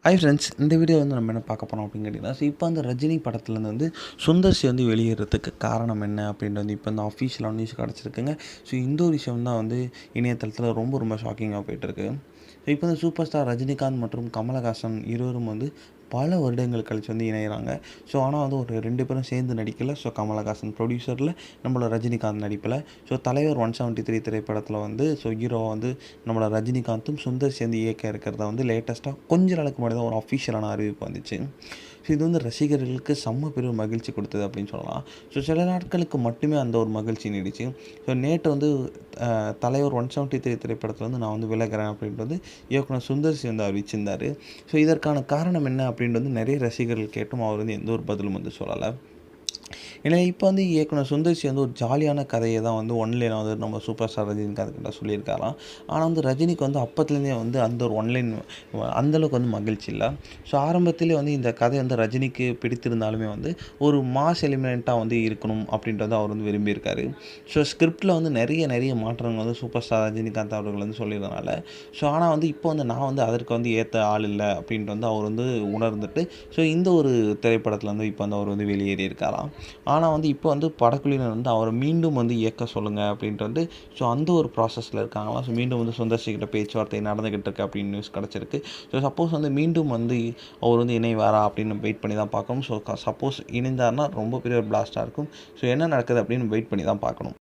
Hi friends, இந்த video வந்து நம்ம என்ன பார்க்க போகிறோம் அப்படின்னு கேட்டிங்கன்னா, இப்போ அந்த ரஜினி படத்துலேருந்து வந்து சுந்தர் சி வந்து வெளியேறதுக்கு காரணம் என்ன அப்படின்ட்டு வந்து இப்போ இந்த அஃபீஷியலாக நியூஸ் கிடச்சிருக்குங்க. ஸோ இந்த ஒரு விஷயம் தான் வந்து இணையதளத்தில் ரொம்ப ரொம்ப ஷாக்கிங்காக போயிட்டுருக்கு. ஸோ இப்போ வந்து சூப்பர் ஸ்டார் ரஜினிகாந்த் மற்றும் கமலஹாசன் இருவரும் வந்து பல வருடங்கள் கழித்து வந்து இணைகிறாங்க. ஸோ ஆனால் வந்து ஒரு 2 பேரும் சேர்ந்து நடிக்கலை. ஸோ கமலஹாசன் ப்ரொடியூசரில், நம்மளோட ரஜினிகாந்த் நடிப்பில். ஸோ தலைவர் 173 திரைப்படத்தில் வந்து ஹீரோவாக வந்து நம்மளோட ரஜினிகாந்தும் சுந்தர் சேர்ந்து இயக்க இருக்கிறத வந்து லேட்டஸ்ட்டாக கொஞ்ச நாளுக்கு முன்னாடி தான் ஒரு அஃபிஷியலான அறிவிப்பு வந்துச்சு. ஸோ இது வந்து ரசிகர்களுக்கு செம்ம பெரிய மகிழ்ச்சி கொடுத்தது அப்படின்னு சொல்லலாம். ஸோ சில நாட்களுக்கு மட்டுமே அந்த ஒரு மகிழ்ச்சி நீடிச்சு. ஸோ நேற்று வந்து தலைவர் 173 திரைப்படத்தில் வந்து நான் வந்து விலகிறேன் அப்படின்ட்டு வந்து இயக்குனர் சுந்தர் சி வந்து அறிவிச்சிருந்தார். ஸோ இதற்கான காரணம் என்ன அப்படின்ட்டு வந்து நிறைய ரசிகர்கள் கேட்டும் அவர் வந்து எந்த ஒரு பதிலும் வந்து சொல்லலை. ஏன்னா இப்போ வந்து இயக்குனர் சுந்தர் சி வந்து ஒரு ஜாலியான கதையை தான் வந்து ஒன்லைன் வந்து நம்ம சூப்பர் ஸ்டார் ரஜினிகாந்த் கிட்ட சொல்லியிருக்காராம். ஆனால் வந்து ரஜினிக்கு வந்து அப்பத்துலேருந்தே வந்து அந்த ஒரு ஒன்லைன் அந்தளவுக்கு வந்து மகிழ்ச்சி இல்லை. ஸோ ஆரம்பத்திலே வந்து இந்த கதை வந்து ரஜினிக்கு பிடித்திருந்தாலுமே வந்து ஒரு மாஸ் எலிமெண்ட்டாக வந்து இருக்கணும் அப்படின்ட்டு வந்து அவர் வந்து விரும்பியிருக்காரு. ஸோ ஸ்கிரிப்டில் வந்து நிறைய மாற்றங்கள் வந்து சூப்பர் ஸ்டார் ரஜினிகாந்த் அவர்கள் வந்து சொல்லியிருந்தனால, ஸோ ஆனால் வந்து இப்போ வந்து நான் வந்து அதற்கு வந்து ஏற்ற ஆள் இல்லை அப்படின்ட்டு வந்து அவர் வந்து உணர்ந்துட்டு, ஸோ இந்த ஒரு திரைப்படத்தில் வந்து இப்போ வந்து அவர் வந்து வெளியேறியிருக்காராம். ஆனால் வந்து இப்போ வந்து படக்குழுவினர் வந்து அவரை மீண்டும் வந்து இயக்க சொல்லுங்கள் அப்படின்ட்டு வந்து ஸோ அந்த ஒரு ப்ராசஸில் இருக்காங்களாம். ஸோ மீண்டும் வந்து சுந்தர் சி கிட்ட பேச்சுவார்த்தை நடந்துக்கிட்டு இருக்கு அப்படின்னு நியூஸ் கிடச்சிருக்கு. ஸோ சப்போஸ் வந்து மீண்டும் வந்து அவர் வந்து இணைவாரா அப்படின்னு வெயிட் பண்ணி தான் பார்க்கணும். ஸோ சப்போஸ் இணைந்தார்னா ரொம்ப பெரிய ஒரு பிளாஸ்ட்டாக இருக்கும். ஸோ என்ன நடக்குது அப்படின்னு வெயிட் பண்ணி தான் பார்க்கணும்.